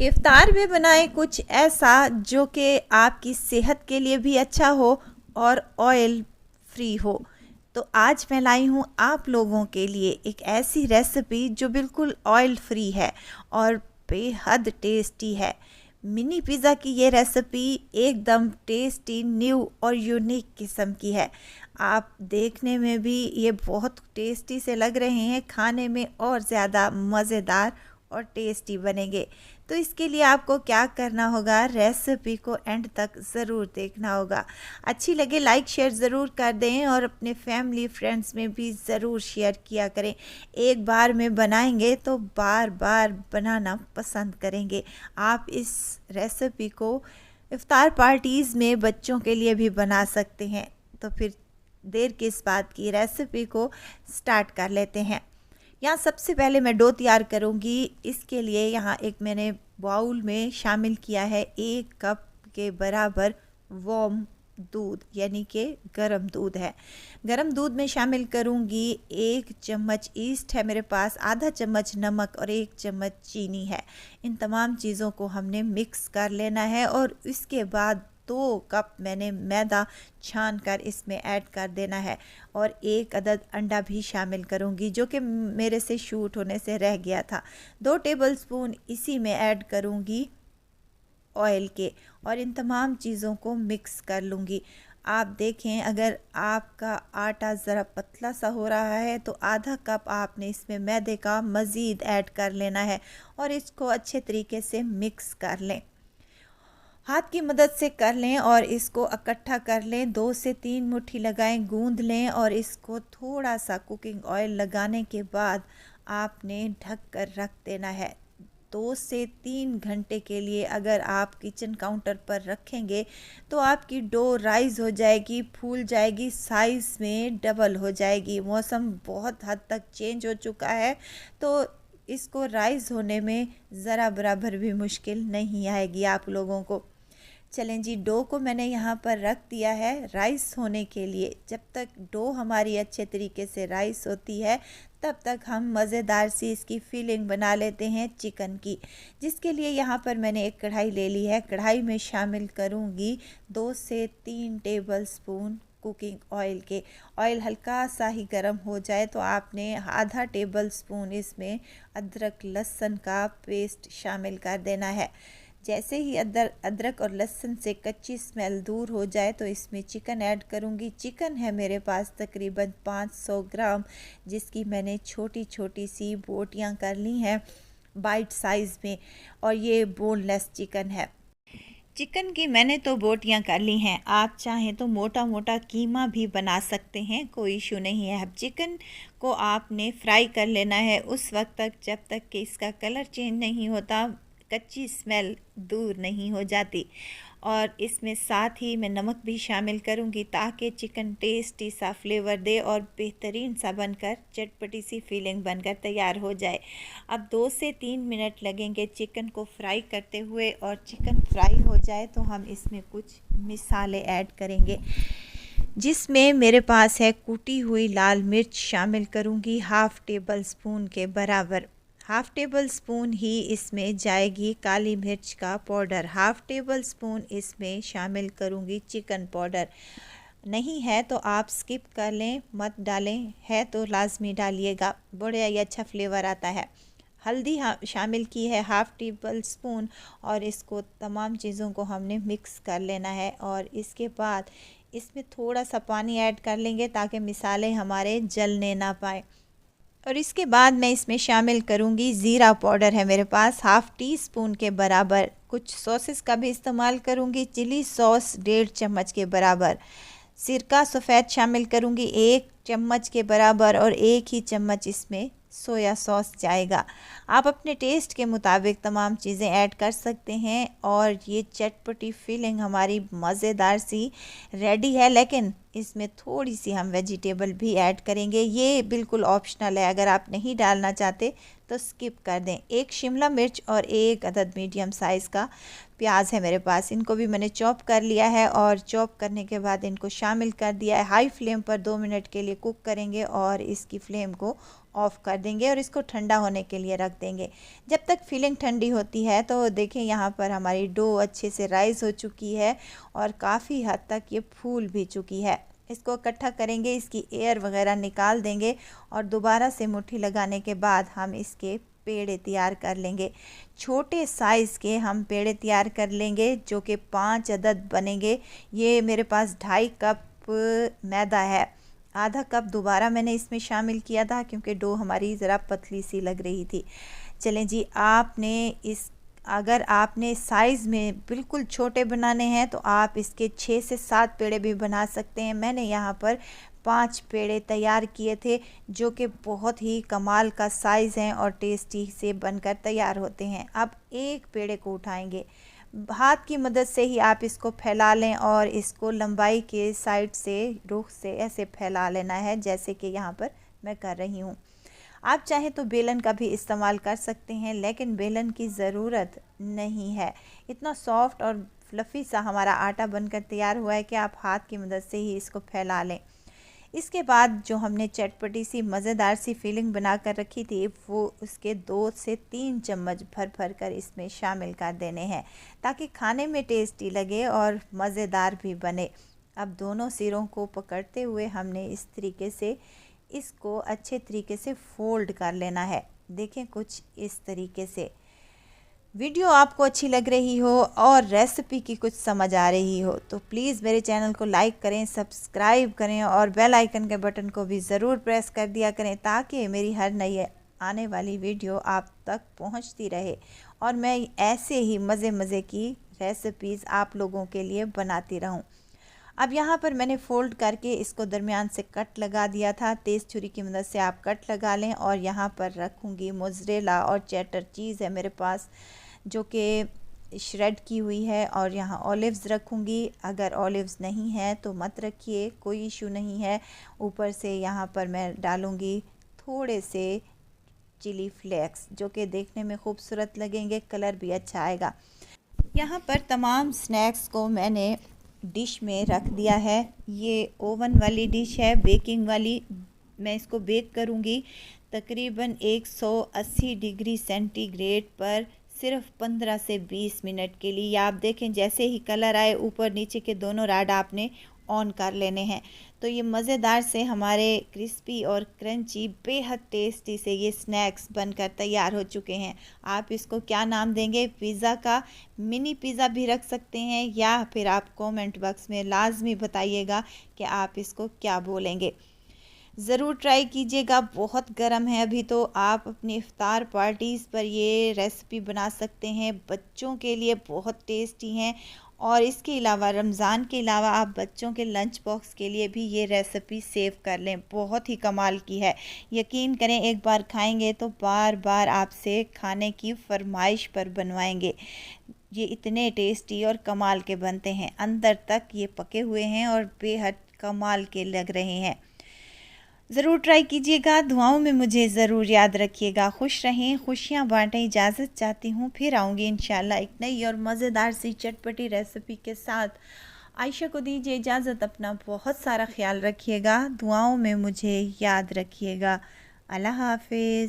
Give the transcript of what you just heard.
इफ्तार में बनाएं कुछ ऐसा जो कि आपकी सेहत के लिए भी अच्छा हो और ऑयल फ्री हो। तो आज मैं लाई हूँ आप लोगों के लिए एक ऐसी रेसिपी जो बिल्कुल ऑयल फ्री है और बेहद टेस्टी है। मिनी पिज़्ज़ा की ये रेसिपी एकदम टेस्टी, न्यू और यूनिक किस्म की है। आप देखने में भी ये बहुत टेस्टी से लग रहे हैं, खाने में और ज़्यादा मज़ेदार और टेस्टी बनेंगे। तो इसके लिए आपको क्या करना होगा, रेसिपी को एंड तक ज़रूर देखना होगा। अच्छी लगे लाइक शेयर ज़रूर कर दें और अपने फैमिली फ्रेंड्स में भी ज़रूर शेयर किया करें। एक बार में बनाएंगे तो बार बार बनाना पसंद करेंगे। आप इस रेसिपी को इफ्तार पार्टीज़ में बच्चों के लिए भी बना सकते हैं। तो फिर देर किस बात की, रेसिपी को स्टार्ट कर लेते हैं। यहाँ सबसे पहले मैं डो तैयार करूँगी। इसके लिए यहाँ एक मैंने बाउल में शामिल किया है 1 कप के बराबर वार्म दूध, यानी कि गरम दूध है। गरम दूध में शामिल करूँगी 1 चम्मच ईस्ट है मेरे पास, आधा चम्मच नमक और 1 चम्मच चीनी है। इन तमाम चीज़ों को हमने मिक्स कर लेना है और इसके बाद 2 कप मैंने मैदा छान कर इसमें ऐड कर देना है और 1 अदद अंडा भी शामिल करूंगी जो कि मेरे से शूट होने से रह गया था। 2 टेबलस्पून इसी में ऐड करूंगी ऑयल के और इन तमाम चीज़ों को मिक्स कर लूँगी। आप देखें, अगर आपका आटा ज़रा पतला सा हो रहा है तो आधा कप आपने इसमें मैदे का मज़ीद ऐड कर लेना है और इसको अच्छे तरीके से मिक्स कर लें। हाथ की मदद से कर लें और इसको इकट्ठा कर लें। 2 से 3 मुट्ठी लगाएं, गूंद लें और इसको थोड़ा सा कुकिंग ऑयल लगाने के बाद आपने ढक कर रख देना है। 2 से 3 घंटे के लिए अगर आप किचन काउंटर पर रखेंगे तो आपकी डो राइज हो जाएगी, फूल जाएगी, साइज़ में डबल हो जाएगी। मौसम बहुत हद तक चेंज हो चुका है तो इसको राइज होने में ज़रा बराबर भी मुश्किल नहीं आएगी आप लोगों को। चलें जी, डो को मैंने यहाँ पर रख दिया है राइस होने के लिए। जब तक डो हमारी अच्छे तरीके से राइस होती है तब तक हम मज़ेदार सी इसकी फीलिंग बना लेते हैं चिकन की, जिसके लिए यहाँ पर मैंने एक कढ़ाई ले ली है। कढ़ाई में शामिल करूँगी 2 से 3 टेबलस्पून कुकिंग ऑयल के। ऑयल हल्का सा ही गर्म हो जाए तो आपने आधा टेबलस्पून इसमें अदरक लहसुन का पेस्ट शामिल कर देना है। जैसे ही अदरक और लहसुन से कच्ची स्मेल दूर हो जाए तो इसमें चिकन ऐड करूँगी। चिकन है मेरे पास तकरीबन 500 ग्राम, जिसकी मैंने छोटी छोटी सी बोटियाँ कर ली हैं बाइट साइज़ में, और ये बोनलेस चिकन है। चिकन की मैंने तो बोटियाँ कर ली हैं। आप चाहें तो मोटा मोटा कीमा भी बना सकते हैं, कोई इशू नहीं है। अब चिकन को आपने फ्राई कर लेना है उस वक्त तक जब तक कि इसका कलर चेंज नहीं होता, कच्ची स्मेल दूर नहीं हो जाती। और इसमें साथ ही मैं नमक भी शामिल करूंगी ताकि चिकन टेस्टी सा फ्लेवर दे और बेहतरीन सा बनकर चटपटी सी फीलिंग बनकर तैयार हो जाए। अब 2 से 3 मिनट लगेंगे चिकन को फ्राई करते हुए, और चिकन फ्राई हो जाए तो हम इसमें कुछ मिसाले ऐड करेंगे, जिसमें मेरे पास है कुटी हुई लाल मिर्च शामिल करूंगी 1/2 टेबल स्पून के बराबर। 1/2 टेबल स्पून ही इसमें जाएगी काली मिर्च का पाउडर। 1/2 टेबल स्पून इसमें शामिल करूंगी चिकन पाउडर। नहीं है तो आप स्किप कर लें, मत डालें, है तो लाजमी डालिएगा, बड़ा ही अच्छा फ्लेवर आता है। हल्दी शामिल की है 1/2 टेबल स्पून और इसको तमाम चीज़ों को हमने मिक्स कर लेना है। और इसके बाद इसमें थोड़ा सा पानी ऐड कर लेंगे ताकि मिसाले हमारे जलने ना पाए। और इसके बाद मैं इसमें शामिल करूंगी ज़ीरा पाउडर है मेरे पास 1/2 टीस्पून के बराबर। कुछ सॉसेस का भी इस्तेमाल करूंगी, चिली सॉस 1.5 चम्मच के बराबर। सिरका सफ़ेद शामिल करूंगी 1 चम्मच के बराबर और 1 ही चम्मच इसमें सोया सॉस जाएगा। आप अपने टेस्ट के मुताबिक तमाम चीज़ें ऐड कर सकते हैं और ये चटपटी फीलिंग हमारी मज़ेदार सी रेडी है। लेकिन इसमें थोड़ी सी हम वेजिटेबल भी ऐड करेंगे, ये बिल्कुल ऑप्शनल है, अगर आप नहीं डालना चाहते तो स्किप कर दें। 1 शिमला मिर्च और 1 अदद मीडियम साइज़ का प्याज है मेरे पास, इनको भी मैंने चॉप कर लिया है और चॉप करने के बाद इनको शामिल कर दिया है। हाई फ्लेम पर 2 मिनट के लिए कुक करेंगे और इसकी फ्लेम को ऑफ़ कर देंगे और इसको ठंडा होने के लिए रख देंगे। जब तक फिलिंग ठंडी होती है तो देखें यहाँ पर हमारी डो अच्छे से राइज़ हो चुकी है और काफ़ी हद तक ये फूल भी चुकी है। इसको इकट्ठा करेंगे, इसकी एयर वगैरह निकाल देंगे और दोबारा से मुट्ठी लगाने के बाद हम इसके पेड़े तैयार कर लेंगे। छोटे साइज़ के हम पेड़े तैयार कर लेंगे जो कि 5 अदद बनेंगे। ये मेरे पास 2.5 कप मैदा है, आधा कप दोबारा मैंने इसमें शामिल किया था क्योंकि डो हमारी ज़रा पतली सी लग रही थी। चलें जी, अगर आपने साइज़ में बिल्कुल छोटे बनाने हैं तो आप इसके 6 से 7 पेड़े भी बना सकते हैं। मैंने यहाँ पर 5 पेड़े तैयार किए थे जो कि बहुत ही कमाल का साइज़ हैं और टेस्टी से बनकर तैयार होते हैं। अब एक पेड़े को उठाएंगे, हाथ की मदद से ही आप इसको फैला लें और इसको लंबाई के साइड से रुख से ऐसे फैला लेना है जैसे कि यहाँ पर मैं कर रही हूँ। आप चाहे तो बेलन का भी इस्तेमाल कर सकते हैं लेकिन बेलन की ज़रूरत नहीं है। इतना सॉफ्ट और फ्लफ़ी सा हमारा आटा बनकर तैयार हुआ है कि आप हाथ की मदद से ही इसको फैला लें। इसके बाद जो हमने चटपटी सी मज़ेदार सी फीलिंग बना कर रखी थी वो उसके 2 से 3 चम्मच भर भर कर इसमें शामिल कर देने हैं ताकि खाने में टेस्टी लगे और मज़ेदार भी बने। अब दोनों सिरों को पकड़ते हुए हमने इस तरीके से इसको अच्छे तरीके से फ़ोल्ड कर लेना है। देखें कुछ इस तरीके से। वीडियो आपको अच्छी लग रही हो और रेसिपी की कुछ समझ आ रही हो तो प्लीज़ मेरे चैनल को लाइक करें, सब्सक्राइब करें और बेल आइकन के बटन को भी ज़रूर प्रेस कर दिया करें ताकि मेरी हर नई आने वाली वीडियो आप तक पहुंचती रहे और मैं ऐसे ही मज़े की रेसिपीज़ आप लोगों के लिए बनाती रहूं। अब यहाँ पर मैंने फ़ोल्ड करके इसको दरमियान से कट लगा दिया था। तेज़ छुरी की मदद से आप कट लगा लें और यहाँ पर रखूँगी मोज़रेला और चेडर चीज़ है मेरे पास जो कि श्रेड की हुई है और यहाँ ऑलिव्स रखूँगी। अगर ऑलिव्स नहीं है तो मत रखिए, कोई इशू नहीं है। ऊपर से यहाँ पर मैं डालूँगी थोड़े से चिली फ्लेक्स जो कि देखने में खूबसूरत लगेंगे, कलर भी अच्छा आएगा। यहाँ पर तमाम स्नैक्स को मैंने डिश में रख दिया है। ये ओवन वाली डिश है, बेकिंग वाली। मैं इसको बेक करूँगी तकरीबन 180 डिग्री सेंटीग्रेड पर सिर्फ 15 से 20 मिनट के लिए। आप देखें जैसे ही कलर आए ऊपर नीचे के दोनों राड आपने ऑन कर लेने हैं तो ये मज़ेदार से हमारे क्रिस्पी और क्रंची बेहद टेस्टी से ये स्नैक्स बनकर तैयार हो चुके हैं। आप इसको क्या नाम देंगे? पिज़्ज़ा का मिनी पिज़्ज़ा भी रख सकते हैं या फिर आप कमेंट बॉक्स में लाजमी बताइएगा कि आप इसको क्या बोलेंगे। ज़रूर ट्राई कीजिएगा, बहुत गर्म है अभी तो। आप अपनी इफ्तार पार्टीज़ पर ये रेसिपी बना सकते हैं, बच्चों के लिए बहुत टेस्टी हैं। और इसके अलावा रमज़ान के अलावा आप बच्चों के लंच बॉक्स के लिए भी ये रेसिपी सेव कर लें, बहुत ही कमाल की है। यकीन करें एक बार खाएंगे तो बार बार आपसे खाने की फरमाइश पर बनवाएंगे। ये इतने टेस्टी और कमाल के बनते हैं, अंदर तक ये पके हुए हैं और बेहद कमाल के लग रहे हैं। ज़रूर ट्राई कीजिएगा, दुआओं में मुझे ज़रूर याद रखिएगा। खुश रहें, खुशियाँ बाँटें। इजाज़त चाहती हूँ, फिर आऊँगी इंशाल्लाह एक नई और मज़ेदार सी चटपटी रेसिपी के साथ। आयशा को दीजिए इजाज़त, अपना बहुत सारा ख्याल रखिएगा, दुआओं में मुझे याद रखिएगा। अल्लाह हाफ़िज़।